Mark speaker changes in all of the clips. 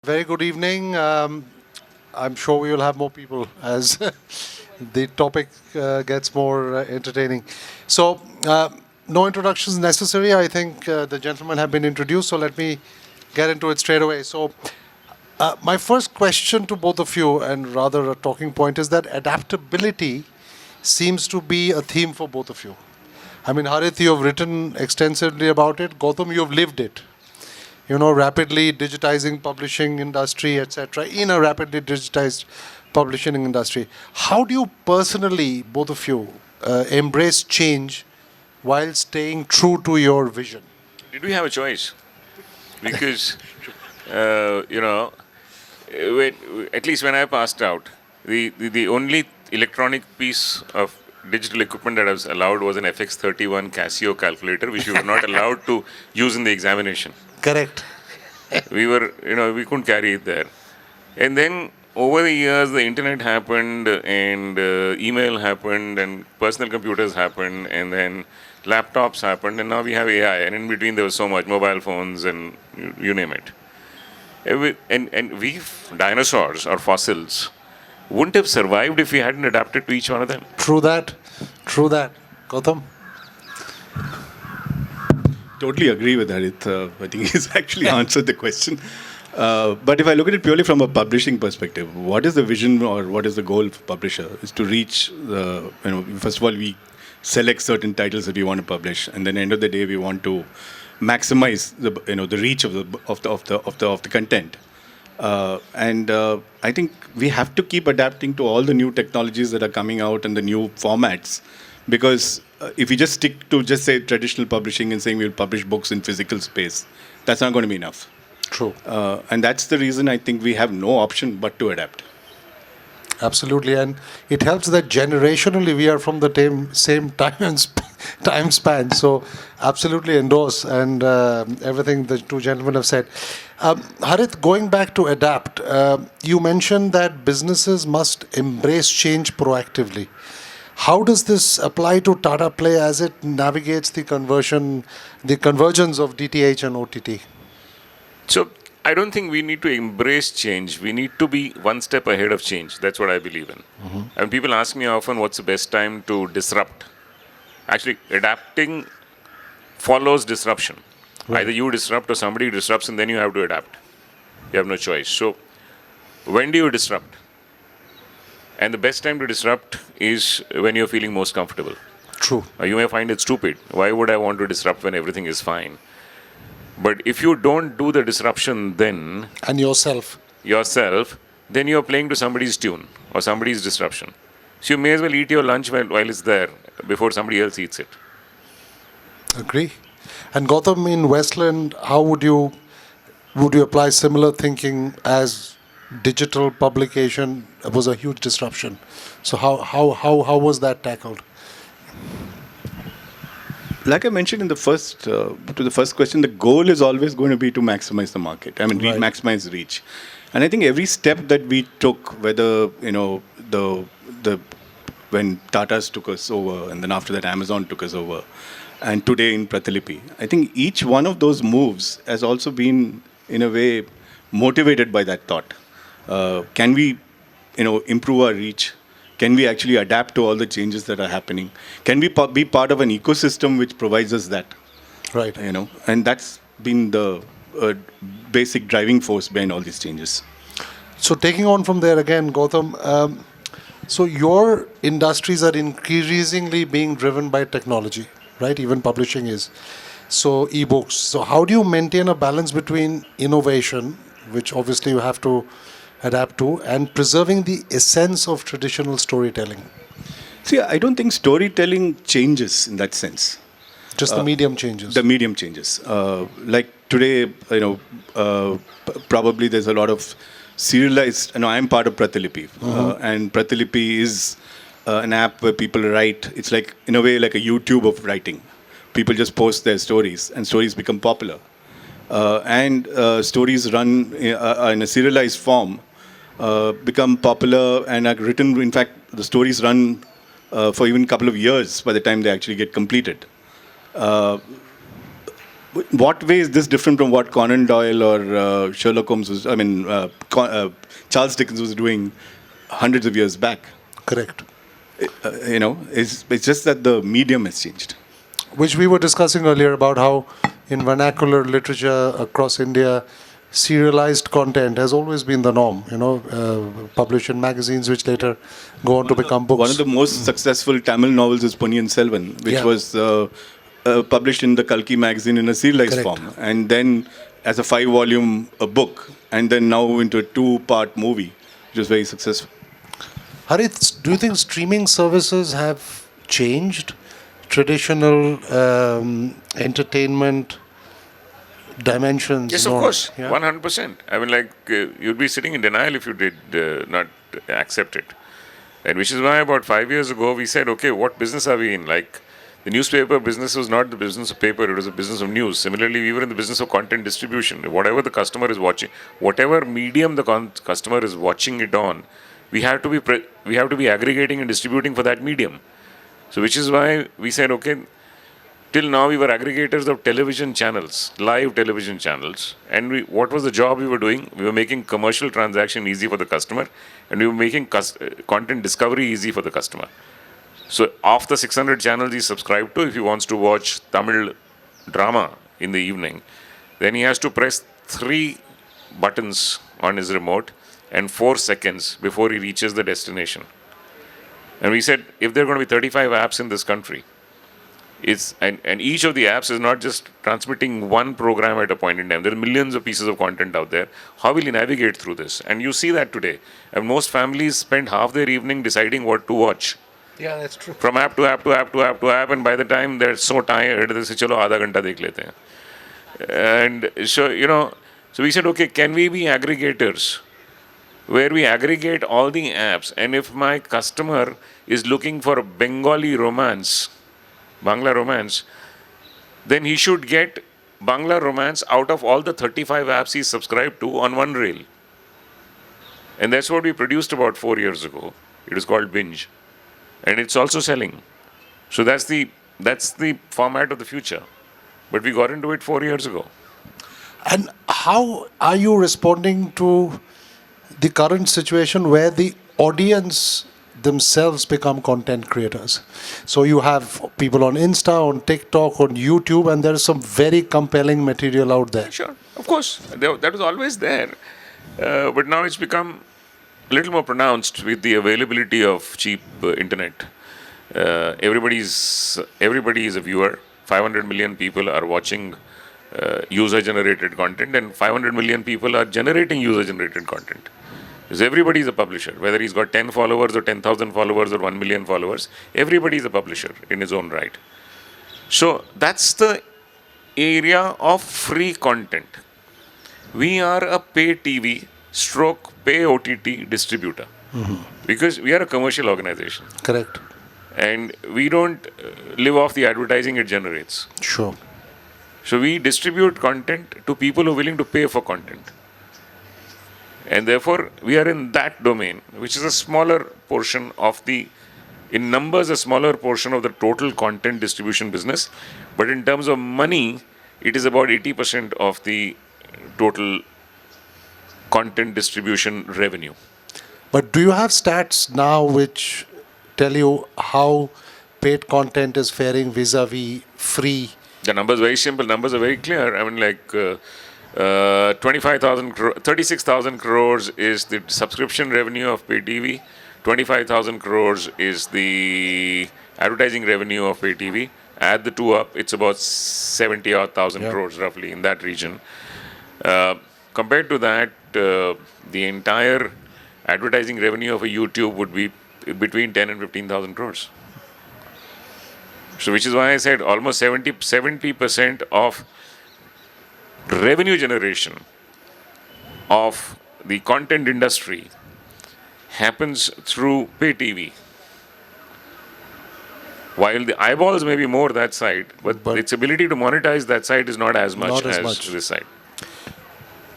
Speaker 1: Very good evening. I'm sure we will have more people as the topic gets more entertaining. So, no introductions necessary. I think the gentlemen have been introduced, so let me get into it straight away. So, my first question to both of you, and rather a talking point, is that adaptability seems to be a theme for both of you. I mean, Harit, you have written extensively about it. Gautam, you have lived it. Rapidly digitizing publishing industry, etc., in a rapidly digitized publishing industry. How do you personally, both of you, embrace change while staying true to your vision?
Speaker 2: Did we have a choice? Because, when, at least when I passed out, the only electronic piece of digital equipment that I was allowed was an FX31 Casio calculator, which we were not allowed to use in the examination.
Speaker 1: Correct.
Speaker 2: We couldn't carry it there. And then over the years, the internet happened, and email happened, and personal computers happened, and then laptops happened, and now we have AI. And in between, there was so much mobile phones, and you name it. And we dinosaurs or fossils wouldn't have survived if we hadn't adapted to each one of them.
Speaker 1: True that. True that. Gautam?
Speaker 3: Totally agree with Harit. I think he's actually answered the question. But if I look at it purely from a publishing perspective, what is the vision or what is the goal of publisher? Is to reach first of all, we select certain titles that we want to publish, and then end of the day, we want to maximize the reach of the content. And I think we have to keep adapting to all the new technologies that are coming out and the new formats, because if we just stick to just say traditional publishing and saying we'll publish books in physical space, that's not going to be enough.
Speaker 1: True.
Speaker 3: And that's the reason I think we have no option but to adapt.
Speaker 1: Absolutely, and it helps that generationally we are from the same time span. So, absolutely endorse and everything the two gentlemen have said. Harit, going back to adapt, you mentioned that businesses must embrace change proactively. How does this apply to Tata Play as it navigates the convergence of DTH and OTT?
Speaker 2: So I don't think we need to embrace change. We need to be one step ahead of change. That's what I believe in. Mm-hmm. And people ask me often, what's the best time to disrupt? Actually, adapting follows disruption. Right. Either you disrupt or somebody disrupts, and then you have to adapt. You have no choice. So when do you disrupt? And the best time to disrupt is when you're feeling most comfortable.
Speaker 1: True.
Speaker 2: You may find it stupid. Why would I want to disrupt when everything is fine? But if you don't do the disruption then...
Speaker 1: And yourself,
Speaker 2: then you're playing to somebody's tune or somebody's disruption. So you may as well eat your lunch while it's there before somebody else eats it.
Speaker 1: Agree. And Gautam, in Westland, how would you apply similar thinking as digital publication was a huge disruption? So how was that tackled?
Speaker 3: Like I mentioned in the first question, the goal is always going to be to maximize the market. I mean,
Speaker 1: right.
Speaker 3: Maximize reach. And I think every step that we took, whether when Tata's took us over, and then after that Amazon took us over, and today in Pratilipi, I think each one of those moves has also been, in a way, motivated by that thought. Can we, improve our reach? Can we actually adapt to all the changes that are happening? Can we be part of an ecosystem which provides us that?
Speaker 1: Right.
Speaker 3: And that's been the basic driving force behind all these changes.
Speaker 1: So taking on from there again, Gautam, so your industries are increasingly being driven by technology, right? Even publishing is. So ebooks. So how do you maintain a balance between innovation, which obviously you have to adapt to, and preserving the essence of traditional storytelling?
Speaker 3: See, I don't think storytelling changes in that sense.
Speaker 1: Just the medium changes.
Speaker 3: The medium changes. Like today, probably there's a lot of serialized. I'm part of Pratilipi, and Pratilipi is an app where people write. It's like, in a way, like a YouTube of writing. People just post their stories, and stories become popular. And stories run in a serialized form, become popular and are written. In fact, the stories run for even a couple of years by the time they actually get completed. what way is this different from what Conan Doyle or Sherlock Holmes was, Charles Dickens was doing hundreds of years back?
Speaker 1: Correct.
Speaker 3: It's just that the medium has changed.
Speaker 1: Which we were discussing earlier about how in vernacular literature across India, serialized content has always been the norm, published in magazines which later go on to become books.
Speaker 3: One of the most successful Tamil novels is Ponniyin Selvan, which was published in the Kalki magazine in a serialized form, and then as a 5-volume book, and then now into a 2-part movie, which was very successful.
Speaker 1: Harit, do you think streaming services have changed traditional entertainment dimensions?
Speaker 2: Yes, of course, 100%. I mean, you'd be sitting in denial if you did not accept it. And which is why about 5 years ago we said, okay, what business are we in? Like, the newspaper business was not the business of paper, it was a business of news. Similarly, we were in the business of content distribution. Whatever the customer is watching, whatever medium the customer is watching it on, we have to be aggregating and distributing for that medium. So which is why we said, okay, till now we were aggregators of television channels, live television channels. And what was the job we were doing? We were making commercial transaction easy for the customer, and we were making content discovery easy for the customer. So of the 600 channels he subscribed to, if he wants to watch Tamil drama in the evening, then he has to press 3 buttons on his remote and 4 seconds before he reaches the destination. And we said, if there are going to be 35 apps in this country, and each of the apps is not just transmitting one program at a point in time. There are millions of pieces of content out there. How will you navigate through this? And you see that today. And most families spend half their evening deciding what to watch.
Speaker 1: Yeah, that's true.
Speaker 2: From app to app to app to app to app, and by the time they're so tired, they say, "Chalo, आधा घंटा देख लेते हैं." And so we said, okay, can we be aggregators, where we aggregate all the apps, and if my customer is looking for a Bengali romance, Bangla romance, then he should get Bangla romance out of all the 35 apps he's subscribed to on one reel. And that's what we produced about 4 years ago. It is called Binge. And it's also selling. So that's the format of the future. But we got into it 4 years ago.
Speaker 1: And how are you responding to the current situation where the audience themselves become content creators? So you have people on Insta, on TikTok, on YouTube, and there's some very compelling material out there.
Speaker 2: Sure, of course. That was always there. But now it's become a little more pronounced with the availability of cheap internet. Everybody is a viewer. 500 million people are watching user-generated content, and 500 million people are generating user-generated content. Because everybody is a publisher, whether he's got 10 followers or 10,000 followers or 1 million followers, everybody is a publisher in his own right. So that's the area of free content. We are a pay TV / pay OTT distributor, because we are a commercial organization.
Speaker 1: Correct.
Speaker 2: And we don't live off the advertising it generates.
Speaker 1: Sure.
Speaker 2: So we distribute content to people who are willing to pay for content. And therefore, we are in that domain, which is a smaller portion of in numbers, a smaller portion of the total content distribution business. But in terms of money, it is about 80% of the total content distribution revenue.
Speaker 1: But do you have stats now which tell you how paid content is faring vis-a-vis free?
Speaker 2: The numbers are very simple. Numbers are very clear. I mean, 36,000 crores is the subscription revenue of pay TV. 25,000 crores is the advertising revenue of pay TV. Add the two up, it's about 70,000 crores roughly in that region. Compared to that, the entire advertising revenue of a YouTube would be between 10 and 15,000 crores. So which is why I said almost 70% of revenue generation of the content industry happens through pay TV. While the eyeballs may be more that side, but its ability to monetize that side is not as much as this side.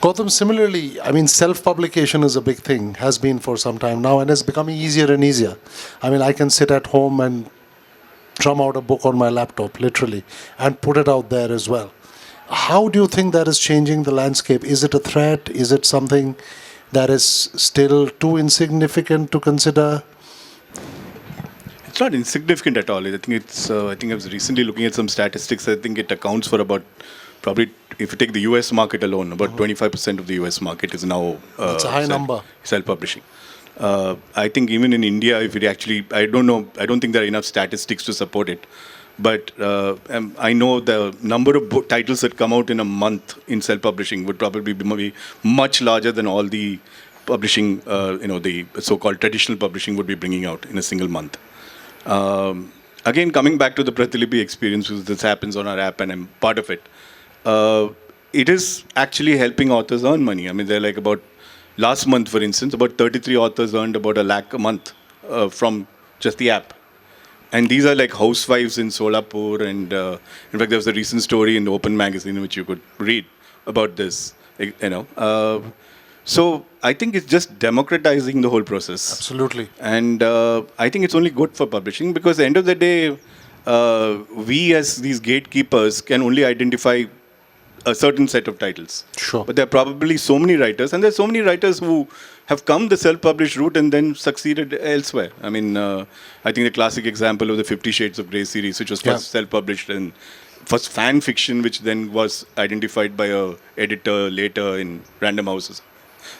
Speaker 1: Gautam, similarly, I mean, self-publication is a big thing, has been for some time now, and it's becoming easier and easier. I mean, I can sit at home and drum out a book on my laptop, literally, and put it out there as well. How do you think that is changing the landscape? Is it a threat? Is it something that is still too insignificant to consider?
Speaker 3: It's not insignificant at all. I think it's. I think I was recently looking at some statistics. I think it accounts for about probably, if you take the U.S. market alone, about 25% of the U.S. market is now.
Speaker 1: It's a high number.
Speaker 3: Self-publishing. I think even in India, if it actually, I don't know, I don't think there are enough statistics to support it. But I know the number of titles that come out in a month in self-publishing would probably be much larger than all the publishing, the so-called traditional publishing would be bringing out in a single month. Again, coming back to the Pratilipi experience, because this happens on our app and I'm part of it, it is actually helping authors earn money. I mean, they're like about, last month, for instance, about 33 authors earned about $1 lakh a month from just the app. And these are like housewives in Solapur. And in fact, there was a recent story in the Open magazine which you could read about this. So I think it's just democratizing the whole process.
Speaker 1: Absolutely.
Speaker 3: And I think it's only good for publishing, because at the end of the day, we as these gatekeepers can only identify a certain set of titles.
Speaker 1: Sure.
Speaker 3: But there are probably so many writers, and there's so many writers who have come the self-published route and then succeeded elsewhere. I mean, I think the classic example of the 50 Shades of Grey series, which was first self-published and first fan fiction, which then was identified by a editor later in Random Houses,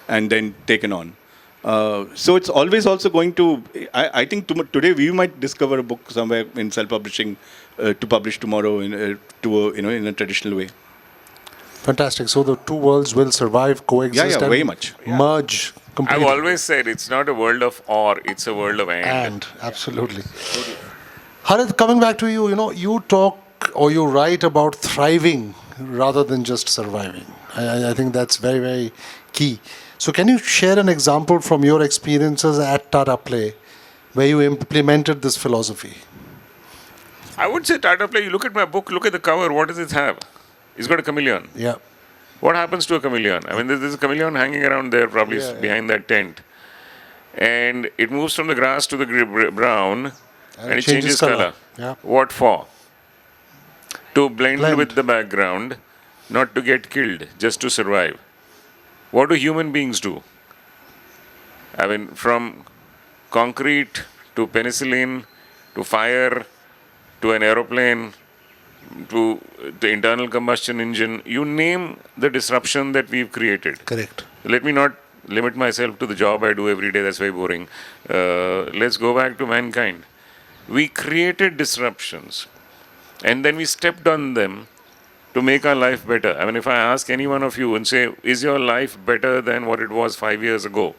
Speaker 3: and then taken on. So it's always also going to. I think today we might discover a book somewhere in self-publishing to publish tomorrow in a traditional way.
Speaker 1: Fantastic. So the two worlds will survive, coexist,
Speaker 3: Yeah,
Speaker 1: and
Speaker 3: very much.
Speaker 1: merge completely.
Speaker 2: I've always said it's not a world of or, it's a world of and.
Speaker 1: And absolutely. Harit, coming back to you, you talk or you write about thriving rather than just surviving. I think that's very, very key. So can you share an example from your experiences at Tata Play where you implemented this philosophy?
Speaker 2: I would say Tata Play, you look at my book, look at the cover, what does it have? It's got a chameleon.
Speaker 1: Yeah.
Speaker 2: What happens to a chameleon? I mean, there's a chameleon hanging around there, probably behind that tent. And it moves from the grass to the brown, and it changes color.
Speaker 1: Yeah.
Speaker 2: What for? To blend with the background, not to get killed, just to survive. What do human beings do? I mean, from concrete to penicillin to fire to an aeroplane to the internal combustion engine, you name the disruption that we've created.
Speaker 1: Correct.
Speaker 2: Let me not limit myself to the job I do every day, that's very boring. Let's go back to mankind. We created disruptions and then we stepped on them to make our life better. I mean, if I ask any one of you and say, is your life better than what it was 5 years ago?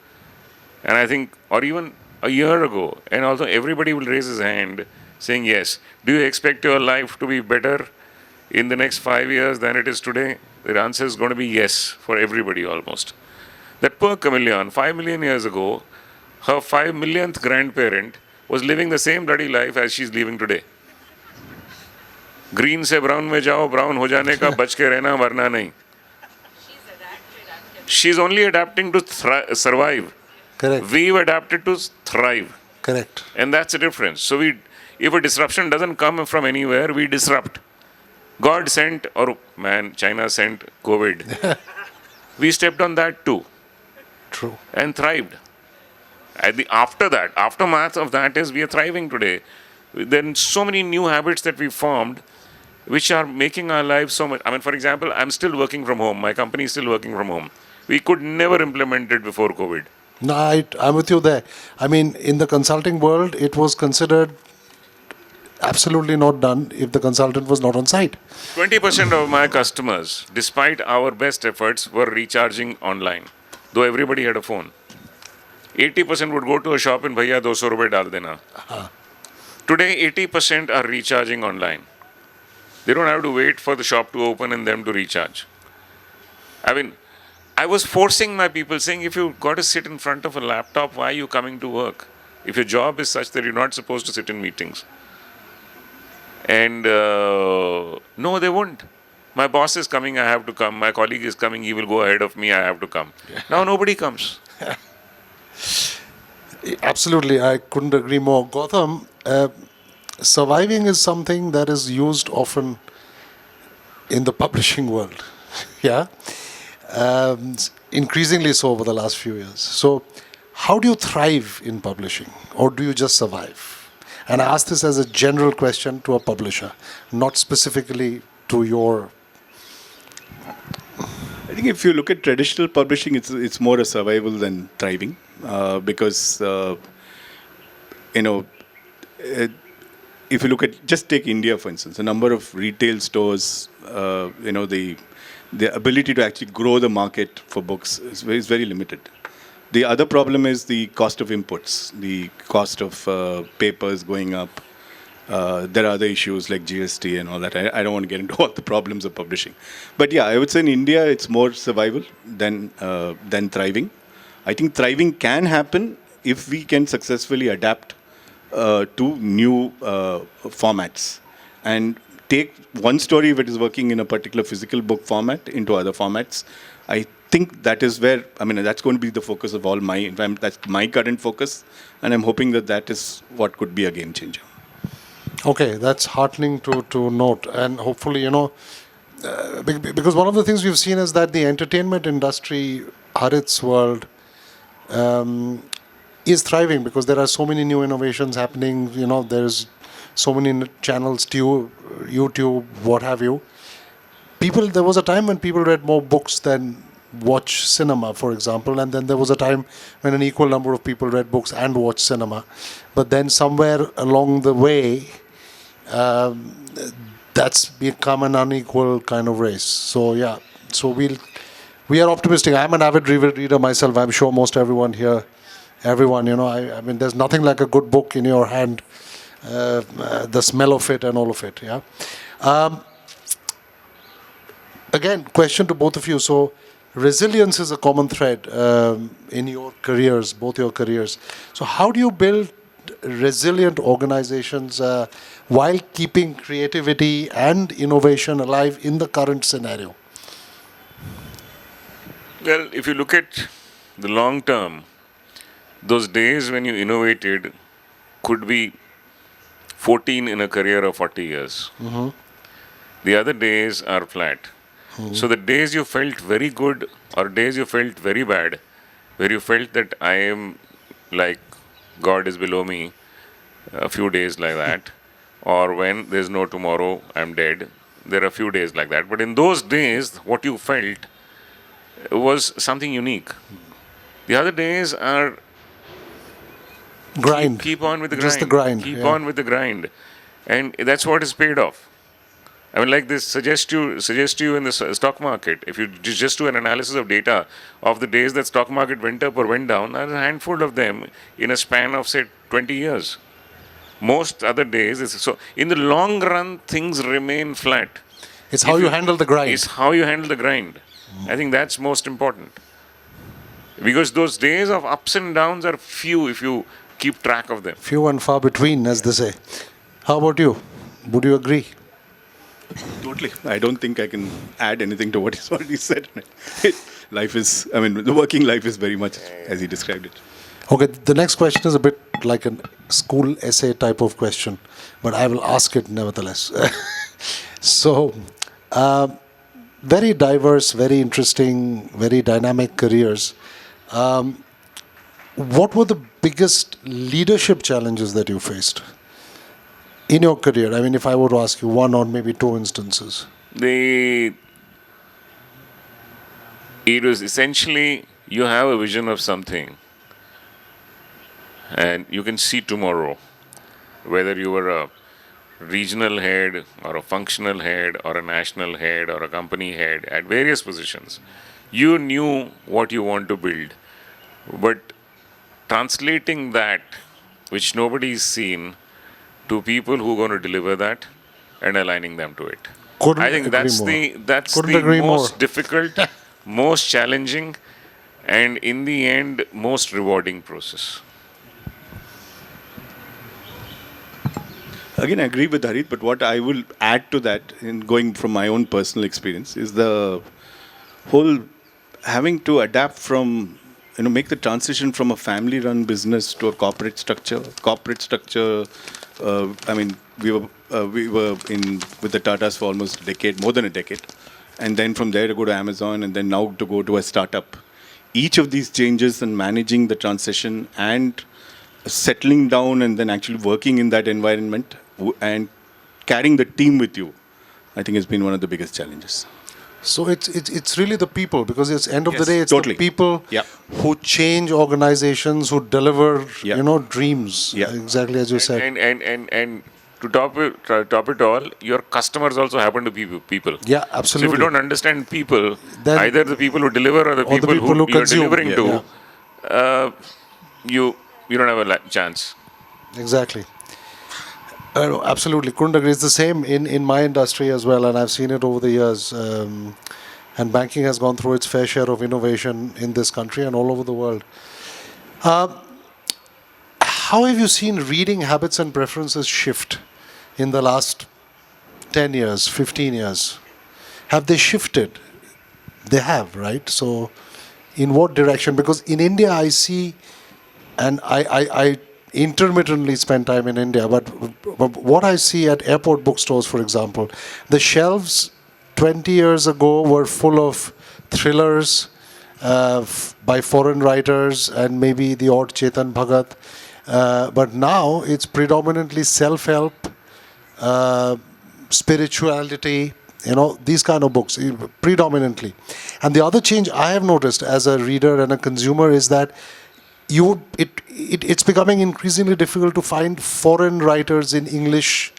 Speaker 2: And I think, or even a year ago, and also everybody will raise his hand saying yes. Do you expect your life to be better in the next 5 years than it is today? The answer is going to be yes for everybody almost. That poor chameleon, 5 million years ago, her 5 millionth grandparent was living the same bloody life as she's living today. Green से brown में जाओ, brown हो जाने का बच के रहना वरना नहीं. She's only adapting to survive.
Speaker 1: Correct.
Speaker 2: We've adapted to thrive.
Speaker 1: Correct.
Speaker 2: And that's the difference. So if a disruption doesn't come from anywhere, we disrupt. God sent, or China sent COVID. We stepped on that too.
Speaker 1: True.
Speaker 2: And thrived. Aftermath of that is we are thriving today. Then so many new habits that we formed, which are making our lives so much. I mean, for example, I'm still working from home. My company is still working from home. We could never implement it before COVID.
Speaker 1: No, I'm with you there. I mean, in the consulting world, it was considered absolutely not done if the consultant was not on site.
Speaker 2: 20% of my customers, despite our best efforts, were recharging online, though everybody had a phone. 80% would go to a shop and bhaiya 200 rupees dal dena. Today, 80% are recharging online. They don't have to wait for the shop to open and them to recharge. I mean, I was forcing my people, saying, if you've got to sit in front of a laptop, why are you coming to work? If your job is such that you're not supposed to sit in meetings. And no, they won't. My boss is coming, I have to come. My colleague is coming, he will go ahead of me, I have to come. Now nobody comes.
Speaker 1: Absolutely, I couldn't agree more. Gautam, surviving is something that is used often in the publishing world. Yeah. Increasingly so over the last few years. So, how do you thrive in publishing, or do you just survive? And I ask this as a general question to a publisher, not specifically to your.
Speaker 3: I think if you look at traditional publishing, it's more a survival than thriving, because you know, if you look at, just take India for instance, the number of retail stores, the ability to actually grow the market for books is very limited. The other problem is the cost of inputs, the cost of papers going up. There are other issues like GST and all that. I don't want to get into all the problems of publishing. But yeah, I would say in India, it's more survival than thriving. I think thriving can happen if we can successfully adapt to new formats and take one story if it is working in a particular physical book format into other formats. I think that is where, that's going to be the focus of all that's my current focus. And I'm hoping that is what could be a game changer.
Speaker 1: Okay, that's heartening to note. And hopefully, because one of the things we've seen is that the entertainment industry, Harit's world, is thriving because there are so many new innovations happening. There's so many channels, YouTube, what have you. There was a time when people read more books than watch cinema, for example, and then there was a time when an equal number of people read books and watched cinema. But then somewhere along the way, that's become an unequal kind of race. So yeah, we are optimistic. I'm an avid reader myself. I'm sure most everyone here, there's nothing like a good book in your hand, the smell of it and all of it. Yeah. Again, question to both of you. So, resilience is a common thread in your careers, both your careers. So, how do you build resilient organizations while keeping creativity and innovation alive in the current scenario?
Speaker 2: Well, if you look at the long term, those days when you innovated could be 14 in a career of 40 years. Mm-hmm. The other days are flat. Mm-hmm. So the days you felt very good or days you felt very bad, where you felt that I am like God is below me, a few days like that, or when there's no tomorrow, I'm dead. There are a few days like that. But in those days, what you felt was something unique. The other days are
Speaker 1: grind.
Speaker 2: Keep on with the grind.
Speaker 1: Just the grind.
Speaker 2: Keep on with the grind. And that's what is paid off. Like this suggest you in the stock market. If you just do an analysis of data of the days that stock market went up or went down, there are a handful of them in a span of say 20 years. Most other days, so in the long run, things remain flat.
Speaker 1: It's how you handle the grind.
Speaker 2: It's how you handle the grind. I think that's most important. Because those days of ups and downs are few if you keep track of them.
Speaker 1: Few and far between, as they say. How about you? Would you agree?
Speaker 3: Totally. I don't think I can add anything to what he's already said. Life is, the working life is very much as he described it.
Speaker 1: Okay, the next question is a bit like a school essay type of question, but I will ask it nevertheless. So, very diverse, very interesting, very dynamic careers. What were the biggest leadership challenges that you faced in your career? If I were to ask you one or maybe two instances.
Speaker 2: It was essentially, you have a vision of something and you can see tomorrow, whether you were a regional head or a functional head or a national head or a company head at various positions. You knew what you want to build, but translating that, which nobody's seen, to people who are going to deliver that and aligning them to it. I think that's the most difficult, most challenging, and in the end, most rewarding process.
Speaker 3: Again, I agree with Harit, but what I will add to that, in going from my own personal experience, is the whole having to adapt from, make the transition from a family-run business to a corporate structure. Corporate structure. I mean, we were in with the Tatas for almost a decade, more than a decade, and then from there to go to Amazon, and then now to go to a startup. Each of these changes and managing the transition and settling down and then actually working in that environment and carrying the team with you, I think has been one of the biggest challenges.
Speaker 1: So it's really the people, because it's end of the day, it's
Speaker 3: totally.
Speaker 1: the people who change organizations, who deliver dreams. Exactly as you said.
Speaker 2: And to top it all, your customers also happen to be people.
Speaker 1: Yeah,
Speaker 2: So if
Speaker 1: absolutely.
Speaker 2: you don't understand people,
Speaker 1: Then
Speaker 2: either the people who deliver or the people who you're
Speaker 1: consume.
Speaker 2: delivering to, you don't have a chance.
Speaker 1: Exactly. Absolutely. Couldn't agree. It's the same in my industry as well, and I've seen it over the years. And banking has gone through its fair share of innovation in this country and all over the world. How have you seen reading habits and preferences shift in the last 10 years, 15 years? Have they shifted? They have, right? So in what direction? Because in India, I see, and I intermittently spend time in India, but what I see at airport bookstores, for example, the shelves 20 years ago were full of thrillers by foreign writers and maybe the odd Chetan Bhagat. But now it's predominantly self-help, spirituality, these kind of books, predominantly. And the other change I have noticed as a reader and a consumer is that it's becoming increasingly difficult to find foreign writers in English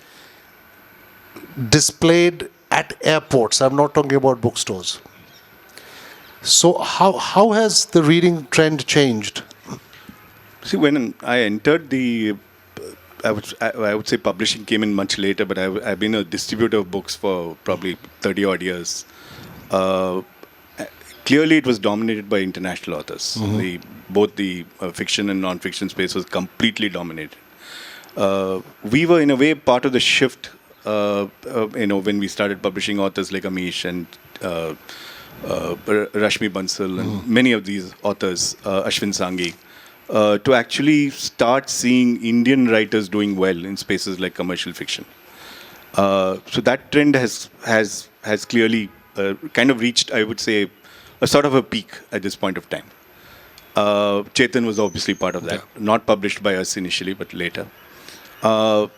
Speaker 1: displayed at airports. I'm not talking about bookstores. So how has the reading trend changed?
Speaker 3: See, when I entered I would say publishing came in much later, but I've been a distributor of books for probably 30 odd years. Clearly, it was dominated by international authors. Both the fiction and non-fiction space was completely dominated. We were, in a way, part of the shift. When we started publishing authors like Amish and Rashmi Bansal and many of these authors, Ashwin Sanghi, to actually start seeing Indian writers doing well in spaces like commercial fiction. So that trend has clearly kind of reached, I would say, a sort of a peak at this point of time. Chetan was obviously part of that, not published by us initially, but later. So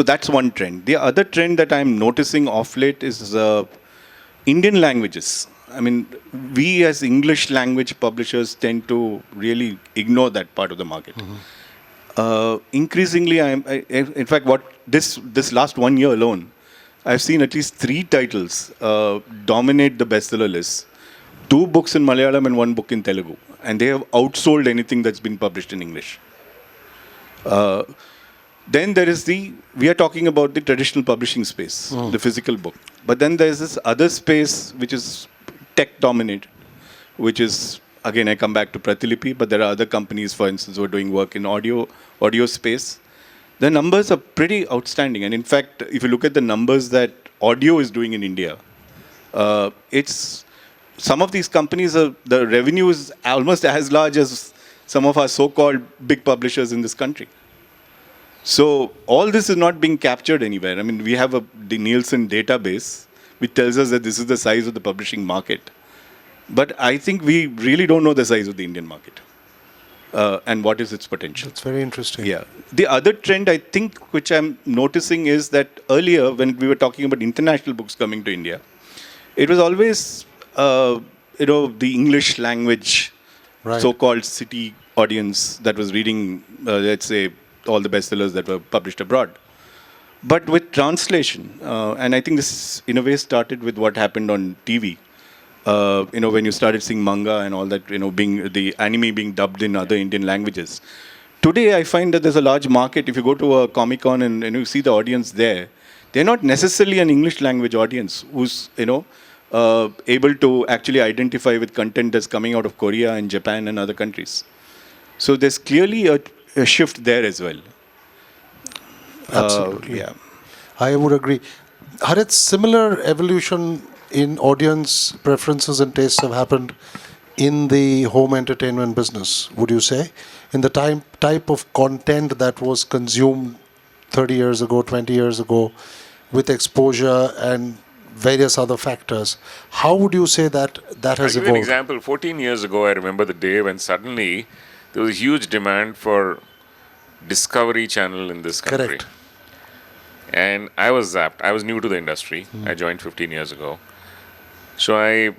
Speaker 3: that's one trend. The other trend that I'm noticing off late is Indian languages. I mean, we as English language publishers tend to really ignore that part of the market. Increasingly, in fact, this last 1 year alone, I've seen at least 3 titles dominate the bestseller list. 2 books in Malayalam and 1 book in Telugu. And they have outsold anything that's been published in English. Then there is we are talking about the traditional publishing space, the physical book. But then there's this other space which is tech dominated, which is, again, I come back to Pratilipi, but there are other companies, for instance, who are doing work in audio space. The numbers are pretty outstanding. And in fact, if you look at the numbers that audio is doing in India, it's some of these companies, the revenue is almost as large as some of our so-called big publishers in this country. So all this is not being captured anywhere. I mean, we have the Nielsen database, which tells us that this is the size of the publishing market. But I think we really don't know the size of the Indian market and what is its potential.
Speaker 1: It's very interesting.
Speaker 3: Yeah. The other trend, I think, which I'm noticing is that earlier, when we were talking about international books coming to India, it was always, the English language, so-called city audience that was reading, let's say, all the bestsellers that were published abroad. But with translation, and I think this in a way started with what happened on TV. When you started seeing manga and all that, being the anime being dubbed in other Indian languages. Today, I find that there's a large market. If you go to a Comic-Con and you see the audience there, they're not necessarily an English language audience who's able to actually identify with content that's coming out of Korea and Japan and other countries. So there's clearly a shift there as well.
Speaker 1: Absolutely. I would agree. Harit, similar evolution in audience preferences and tastes have happened in the home entertainment business, would you say? In the type of content that was consumed 30 years ago, 20 years ago, with exposure and various other factors, how would you say that that
Speaker 2: I'll
Speaker 1: has
Speaker 2: give you an
Speaker 1: evolved?
Speaker 2: example. 14 years ago, I remember the day when suddenly there was a huge demand for Discovery Channel in this country.
Speaker 1: Correct.
Speaker 2: And I was zapped. I was new to the industry. I joined 15 years ago. So I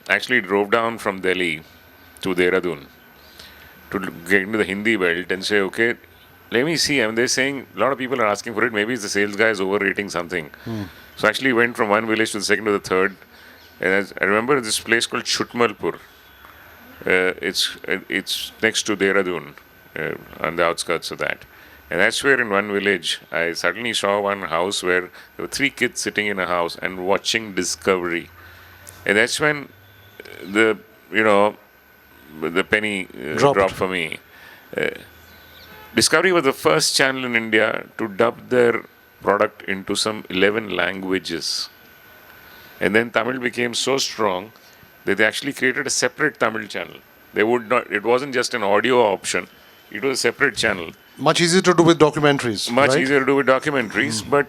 Speaker 2: actually drove down from Delhi to Dehradun to get into the Hindi belt and say, okay, let me see. I mean, they're saying a lot of people are asking for it. Maybe it's the sales guy is overrating something. So I actually went from one village to the second to the third. And I remember this place called Chutmalpur. It's next to Dehradun, on the outskirts of that. And that's where in one village, I suddenly saw one house where there were 3 kids sitting in a house and watching Discovery. And that's when the, the penny dropped for me. Discovery was the first channel in India to dub their product into some 11 languages. And then Tamil became so strong that they actually created a separate Tamil channel. It wasn't just an audio option, it was a separate channel.
Speaker 1: Much easier to do with documentaries.
Speaker 2: Much
Speaker 1: right?
Speaker 2: easier to do with documentaries, but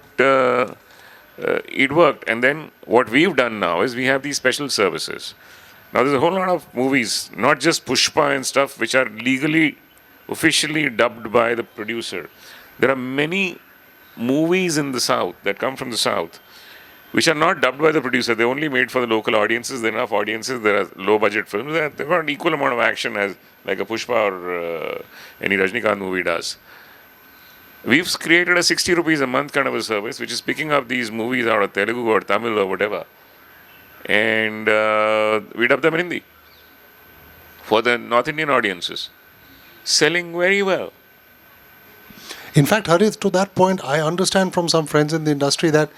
Speaker 2: it worked. And then what we've done now is we have these special services. Now there's a whole lot of movies, not just Pushpa and stuff, which are legally, officially dubbed by the producer. There are many movies in the South that come from the South, which are not dubbed by the producer. They're only made for the local audiences. There are enough audiences. There are low-budget films. They've got an equal amount of action as like a Pushpa or any Rajnikant movie does. We've created a 60 rupees a month kind of a service, which is picking up these movies out of Telugu or Tamil or whatever, and we dub them in Hindi for the North Indian audiences. Selling very well.
Speaker 1: In fact, Harit, to that point, I understand from some friends in the industry that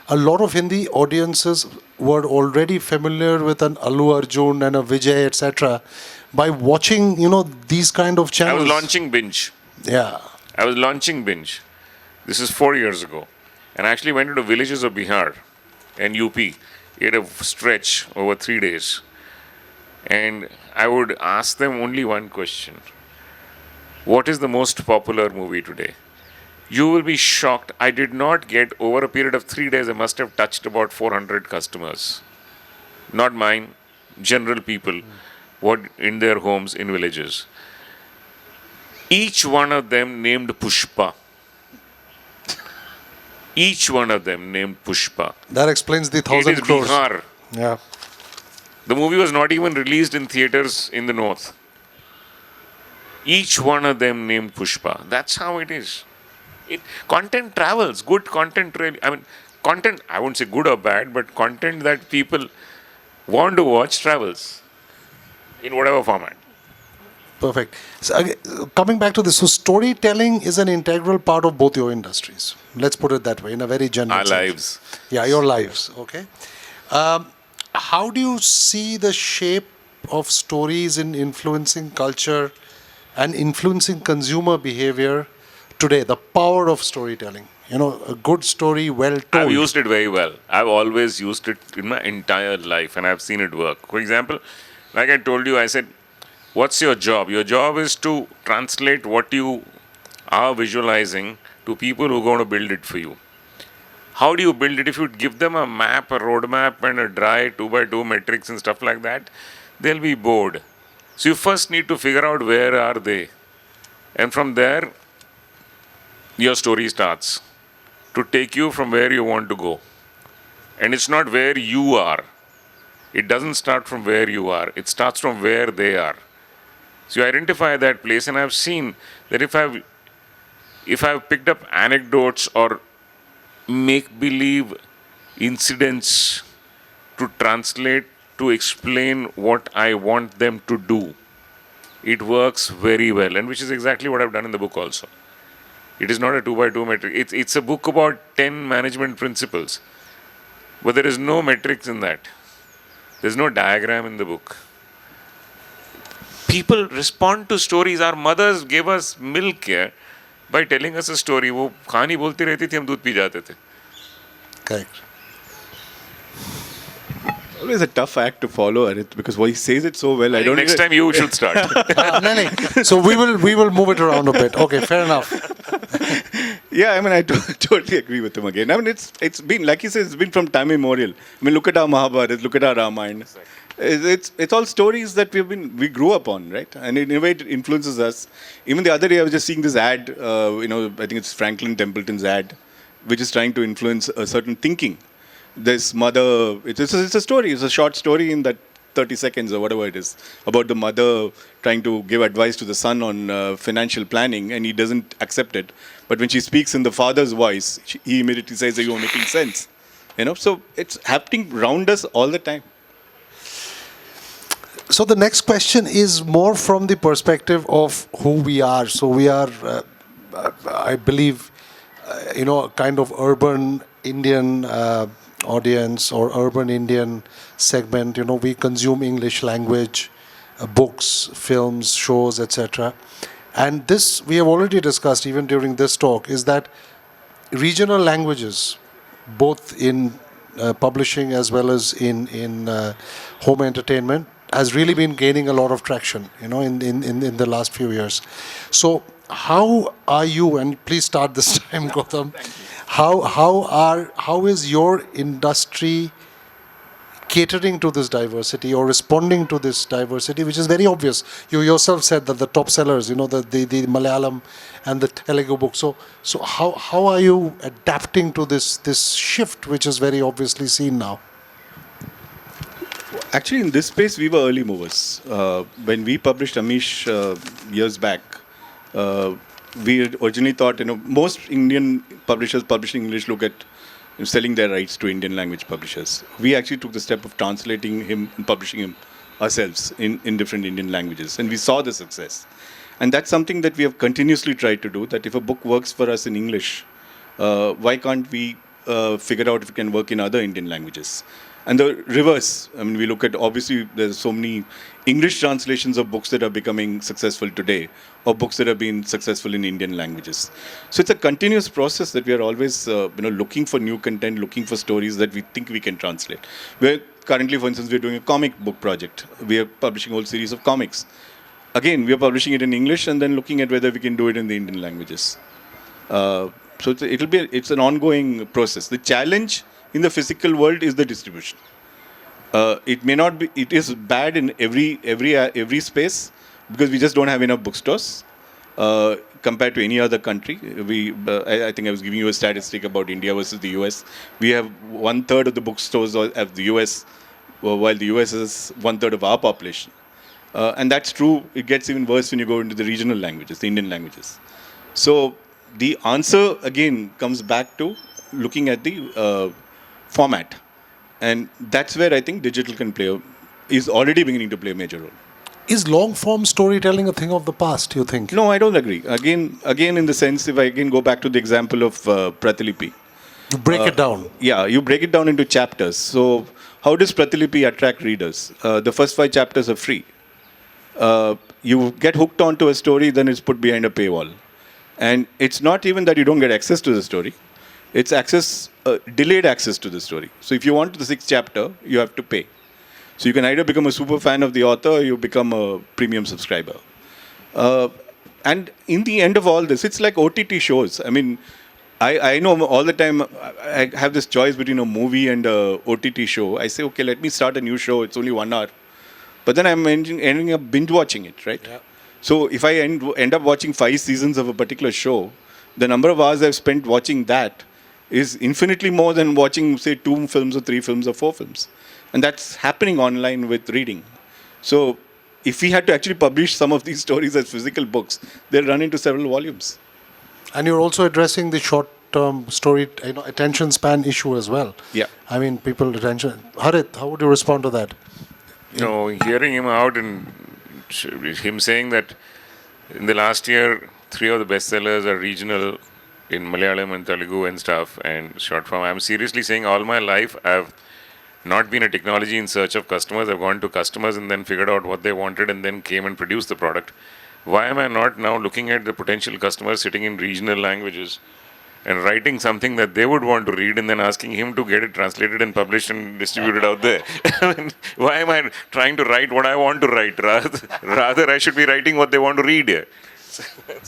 Speaker 1: a lot of Hindi audiences were already familiar with an Allu Arjun and a Vijay, etc., by watching, these kind of
Speaker 2: I
Speaker 1: channels.
Speaker 2: was launching Binge.
Speaker 1: Yeah.
Speaker 2: I was launching Binge. This is 4 years ago. And I actually went into villages of Bihar and UP. It a stretch over 3 days. And I would ask them only one question. What is the most popular movie today? You will be shocked. I did not get, over a period of 3 days, I must have touched about 400 customers. Not mine, general people, what in their homes in villages. Each one of them named Pushpa. Each one of them named Pushpa.
Speaker 1: That explains the 1,000
Speaker 2: It is
Speaker 1: crores.
Speaker 2: Bihar.
Speaker 1: Yeah.
Speaker 2: The movie was not even released in theaters in the north. Each one of them named Pushpa. That's how it is. Content travels. Good content really. Content, I won't say good or bad, but content that people want to watch travels in whatever format.
Speaker 1: Perfect. So, coming back to this, so storytelling is an integral part of both your industries. Let's put it that way, in a very general
Speaker 2: Our
Speaker 1: sense.
Speaker 2: lives.
Speaker 1: Yeah, your lives. Okay. How do you see the shape of stories in influencing culture and influencing consumer behavior today? The power of storytelling. A good story, well told.
Speaker 2: I've used it very well. I've always used it in my entire life and I've seen it work. For example, like I told you, I said, what's your job? Your job is to translate what you are visualizing to people who are going to build it for you. How do you build it? If you give them a map, a roadmap, and a dry 2x2 metrics and stuff like that, they'll be bored. So you first need to figure out where are they. And from there, your story starts to take you from where you want to go. And it's not where you are. It doesn't start from where you are. It starts from where they are. So you identify that place, and I've seen that if I've picked up anecdotes or make-believe incidents to translate, to explain what I want them to do, it works very well, and which is exactly what I've done in the book also. It is not a 2x2 metric. It's a book about 10 management principles, but there is no metrics in that. There's no diagram in the book. People respond to stories. Our mothers gave us milk here by telling us a story. वो कहानी बोलती रहती थी, हम दूध P जाते थे.
Speaker 1: Correct.
Speaker 3: Always a tough act to follow, Harit, because he says it so well. I don't.
Speaker 2: Next time you should start.
Speaker 1: No, no. So we will move it around a bit. Okay, fair enough.
Speaker 3: Yeah, I mean, I totally agree with him again. I mean, it's been, like he says, it's been from time immemorial. I mean, look at our Mahabharata, look at our Ramayana. It's all stories that we grew up on, right? And in a way, it influences us. Even the other day, I was just seeing this ad. I think it's Franklin Templeton's ad, which is trying to influence a certain thinking. This mother, it's a story. It's a short story in that 30 seconds or whatever it is, about the mother trying to give advice to the son on financial planning, and he doesn't accept it. But when she speaks in the father's voice, he immediately says, "You're making sense." So it's happening around us all the time.
Speaker 1: So the next question is more from the perspective of who we are. So we are, I believe, a kind of urban Indian audience or urban Indian segment. We consume English language, books, films, shows, etc. And this we have already discussed even during this talk, is that regional languages, both in publishing as well as in home entertainment, has really been gaining a lot of traction, in the last few years. So how are you, and please start this time, Gautam, how is your industry catering to this diversity or responding to this diversity, which is very obvious? You yourself said that the top sellers, the Malayalam and the Telugu book. So how are you adapting to this shift, which is very obviously seen now?
Speaker 3: Actually, in this space, we were early movers. When we published Amish years back, we originally thought, most Indian publishers publishing English look at selling their rights to Indian language publishers. We actually took the step of translating him and publishing him ourselves in different Indian languages. And we saw the success. And that's something that we have continuously tried to do, that if a book works for us in English, why can't we figure out if it can work in other Indian languages? And the reverse, we look at, obviously, there's so many English translations of books that are becoming successful today, or books that have been successful in Indian languages. So it's a continuous process that we are always, looking for new content, looking for stories that we think we can translate. We're currently, for instance, we're doing a comic book project. We are publishing a whole series of comics. Again, we are publishing it in English and then looking at whether we can do it in the Indian languages. So it's an ongoing process. The challenge in the physical world is the distribution. It may not be. It is bad in every space because we just don't have enough bookstores compared to any other country. I think I was giving you a statistic about India versus the US. We have 1/3 of the bookstores of the US, while the US is 1/3 of our population. And that's true. It gets even worse when you go into the regional languages, the Indian languages. So the answer again comes back to looking at the format, and that's where I think digital is already beginning to play a major role.
Speaker 1: Is long form storytelling a thing of the past, you think?
Speaker 3: No, I don't agree. Again, in the sense, if I again go back to the example of Pratilipi.
Speaker 1: You break it down.
Speaker 3: Yeah, you break it down into chapters. So how does Pratilipi attract readers? The first 5 chapters are free. You get hooked onto a story, then it's put behind a paywall. And it's not even that you don't get access to the story. It's delayed access to the story. So if you want the 6th chapter, you have to pay. So you can either become a super fan of the author or you become a premium subscriber. And in the end of all this, it's like OTT shows. I know all the time I have this choice between a movie and a OTT show. I say, okay, let me start a new show. It's only 1 hour. But then I'm ending up binge watching it, right? Yeah. So if I end up watching 5 seasons of a particular show, the number of hours I've spent watching that is infinitely more than watching, say, 2 films or 3 films or 4 films. And that's happening online with reading. So if we had to actually publish some of these stories as physical books, they'll run into several volumes.
Speaker 1: And you're also addressing the short-term story, attention span issue as well.
Speaker 3: Yeah.
Speaker 1: People attention. Harit, how would you respond to that?
Speaker 2: Hearing him out and him saying that in the last year, 3 of the bestsellers are regional in Malayalam and Telugu and stuff and short form. I'm seriously saying all my life I've not been a technology in search of customers. I've gone to customers and then figured out what they wanted and then came and produced the product. Why am I not now looking at the potential customers sitting in regional languages and writing something that they would want to read and then asking him to get it translated and published and distributed out there. I mean, why am I trying to write what I want to write? Rather I should be writing what they want to read here.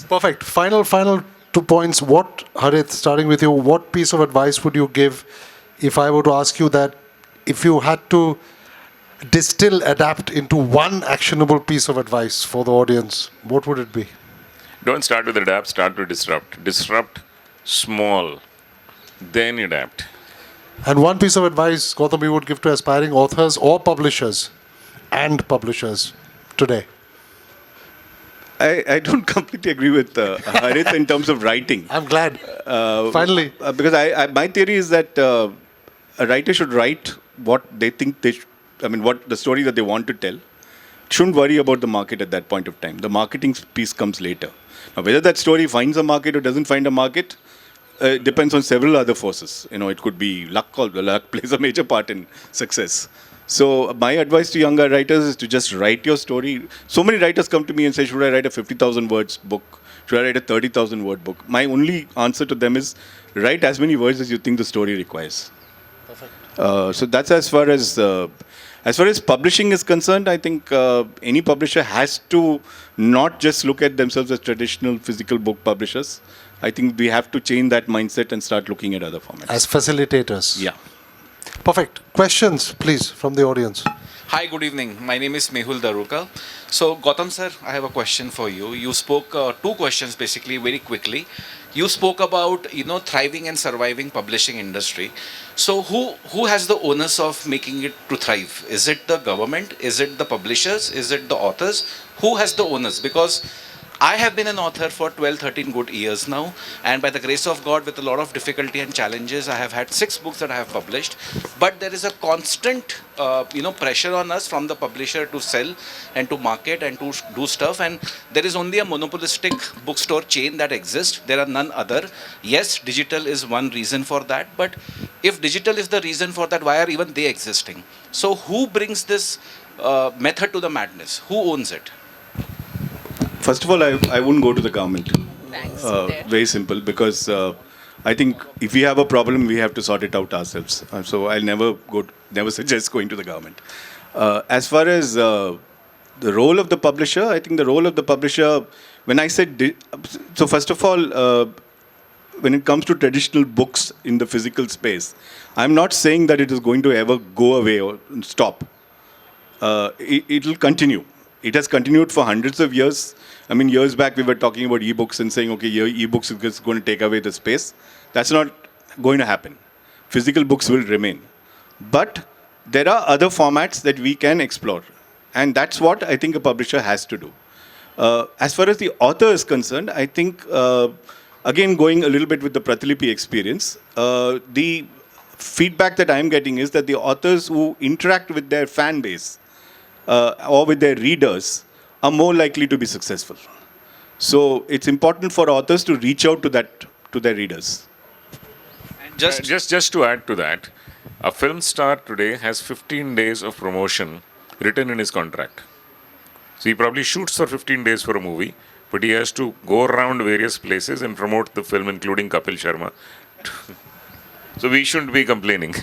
Speaker 1: Perfect. Final 2 points. What, Harit, starting with you, what piece of advice would you give if I were to ask you that if you had to adapt into one actionable piece of advice for the audience, what would it be?
Speaker 2: Don't start with adapt, start with disrupt. Disrupt small, then adapt.
Speaker 1: And one piece of advice, Gautam, you would give to aspiring authors or publishers today?
Speaker 3: I don't completely agree with Harit in terms of writing.
Speaker 1: I'm glad. Finally.
Speaker 3: Because my theory is that a writer should write what they think what the story that they want to tell. Shouldn't worry about the market at that point of time. The marketing piece comes later. Now, whether that story finds a market or doesn't find a market depends on several other forces. It could be luck. Luck plays a major part in success. So my advice to younger writers is to just write your story. So many writers come to me and say, should I write a 50,000 words book? Should I write a 30,000 word book? My only answer to them is write as many words as you think the story requires. Perfect. So that's as far as publishing is concerned. I think any publisher has to not just look at themselves as traditional physical book publishers. I think we have to change that mindset and start looking at other formats.
Speaker 1: As facilitators.
Speaker 3: Yeah.
Speaker 1: Perfect. Questions, please, from the audience.
Speaker 4: Hi, good evening. My name is Mehul Daruka. So, Gautam sir, I have a question for you. You spoke 2 questions basically very quickly. You spoke about thriving and surviving publishing industry. So, who has the onus of making it to thrive? Is it the government? Is it the publishers? Is it the authors? Who has the onus? Because I have been an author for 12, 13 good years now, and by the grace of God, with a lot of difficulty and challenges, I have had 6 books that I have published. But there is a constant, pressure on us from the publisher to sell and to market and to do stuff. And there is only a monopolistic bookstore chain that exists. There are none other. Yes, digital is one reason for that. But if digital is the reason for that, why are even they existing? So who brings this method to the madness? Who owns it?
Speaker 3: First of all, I wouldn't go to the government.
Speaker 5: Thanks.
Speaker 3: Very simple, because I think if we have a problem, we have to sort it out ourselves. So I'll never suggest going to the government. As far as the role of the publisher, I think the role of the publisher, when I said, so first of all, when it comes to traditional books in the physical space, I'm not saying that it is going to ever go away or stop. It will continue. It has continued for hundreds of years. I mean, years back we were talking about ebooks and saying, okay, ebooks is going to take away the space. That's not going to happen. Physical books will remain. But there are other formats that we can explore. And that's what I think a publisher has to do. As far as the author is concerned, I think, again, going a little bit with the Pratilipi experience, the feedback that I'm getting is that the authors who interact with their fan base or with their readers are more likely to be successful. So it's important for authors to reach out to their readers.
Speaker 2: Just to add to that, a film star today has 15 days of promotion written in his contract. So he probably shoots for 15 days for a movie, but he has to go around various places and promote the film, including Kapil Sharma. So we shouldn't be complaining.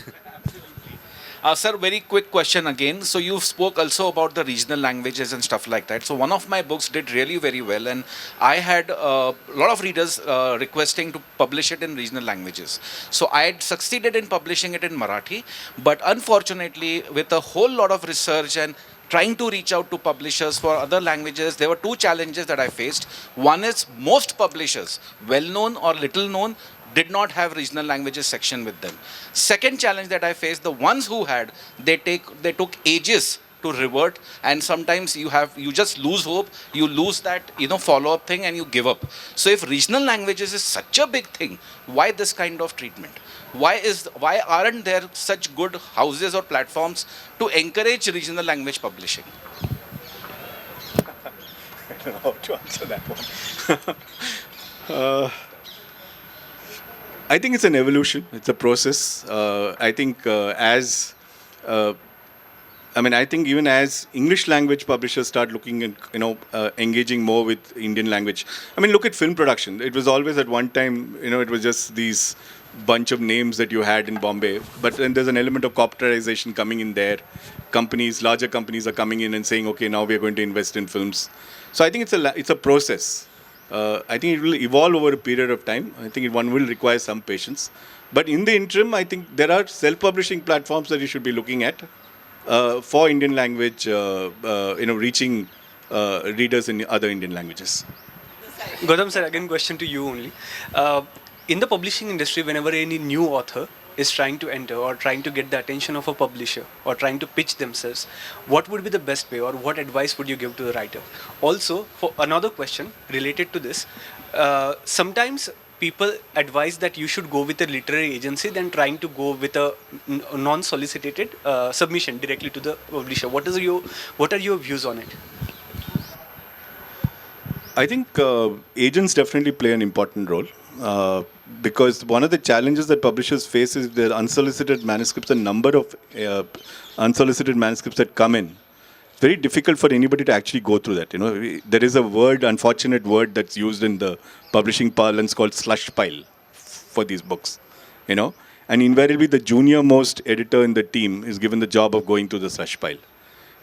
Speaker 4: Sir, very quick question again. So you spoke also about the regional languages and stuff like that. So one of my books did really very well, and I had a lot of readers requesting to publish it in regional languages. So I had succeeded in publishing it in Marathi, but unfortunately, with a whole lot of research and trying to reach out to publishers for other languages, there were 2 challenges that I faced. One is most publishers, well-known or little-known, did not have regional languages section with them. Second challenge that I faced, the ones who had, they took ages to revert, and sometimes you just lose hope, you lose that follow-up thing, and you give up. So if regional languages is such a big thing, why this kind of treatment? Why aren't there such good houses or platforms to encourage regional language publishing?
Speaker 3: I don't know how to answer that one. I think it's an evolution. It's a process. I think as I mean, I think even as English language publishers start looking at, engaging more with Indian language. I mean, look at film production. It was always at one time, it was just these bunch of names that you had in Bombay. But then there's an element of corporatization coming in there. Larger companies are coming in and saying, okay, now we're going to invest in films. So I think it's a process. I think it will evolve over a period of time. I think one will require some patience. But in the interim, I think there are self-publishing platforms that you should be looking at for Indian language, reaching readers in other Indian languages.
Speaker 5: Gautam sir, again question to you only. In the publishing industry, whenever any new author is trying to enter or trying to get the attention of a publisher or trying to pitch themselves, what would be the best way or what advice would you give to the writer? Also, for another question related to this, sometimes people advise that you should go with a literary agency than trying to go with a non-solicited submission directly to the publisher. What are your views on it?
Speaker 3: I think agents definitely play an important role because one of the challenges that publishers face is the unsolicited manuscripts, the number of unsolicited manuscripts that come in. It's very difficult for anybody to actually go through that. There is a unfortunate word that's used in the publishing parlance called slush pile for these books. And invariably the junior most editor in the team is given the job of going through the slush pile.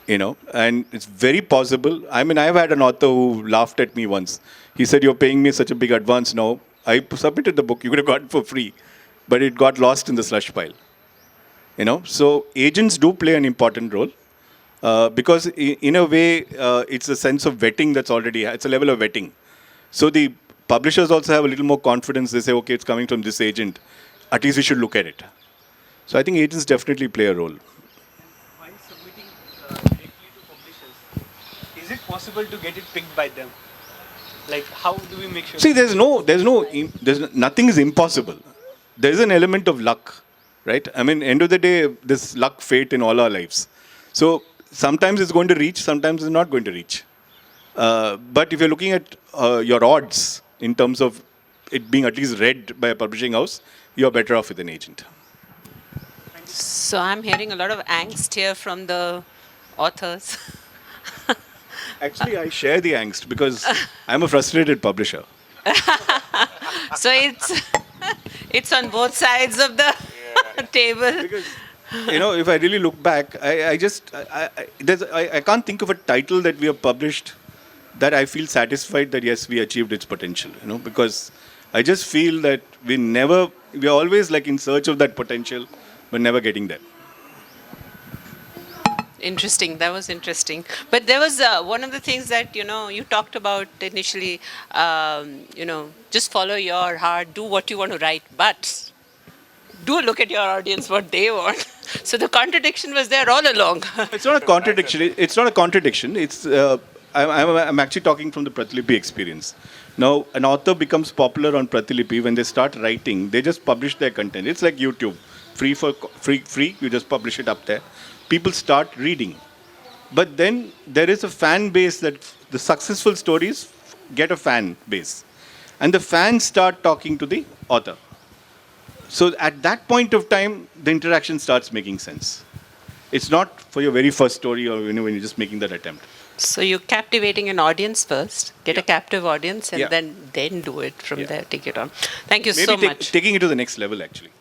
Speaker 3: And it's very possible. I mean, I've had an author who laughed at me once. He said, "You're paying me such a big advance now. I submitted the book. You could have got it for free, but it got lost in the slush pile." So agents do play an important role because in a way, it's a sense of vetting that's already, it's a level of vetting. So the publishers also have a little more confidence. They say, okay, it's coming from this agent. At least we should look at it. So I think agents definitely play a role.
Speaker 5: Is it possible to get it picked by them? Like, how do we make sure?
Speaker 3: See, nothing is impossible. There's an element of luck, right? I mean, end of the day, there's luck, fate in all our lives. So sometimes it's going to reach, sometimes it's not going to reach. But if you're looking at your odds in terms of it being at least read by a publishing house, you're better off with an agent.
Speaker 6: So I'm hearing a lot of angst here from the authors.
Speaker 3: Actually, I share the angst because I'm a frustrated publisher.
Speaker 6: So it's on both sides of the table.
Speaker 3: Because, if I really look back, I can't think of a title that we have published that I feel satisfied that yes, we achieved its potential. Because I just feel that we're always like in search of that potential, but never getting there.
Speaker 6: Interesting. That was interesting. But there was one of the things that, you talked about initially, just follow your heart, do what you want to write, but do look at your audience, what they want. So the contradiction was there all along.
Speaker 3: It's not a contradiction. It's not a contradiction. I'm actually talking from the Pratilipi experience. Now, an author becomes popular on Pratilipi when they start writing. They just publish their content. It's like YouTube, free. You just publish it up there. People start reading. But then there is a fan base that the successful stories get a fan base. And the fans start talking to the author. So at that point of time, the interaction starts making sense. It's not for your very first story or when you're just making that attempt.
Speaker 6: So you're captivating an audience first, get a captive audience, and then do it from there, take it on. Thank you so much.
Speaker 3: Taking it to the next level, actually.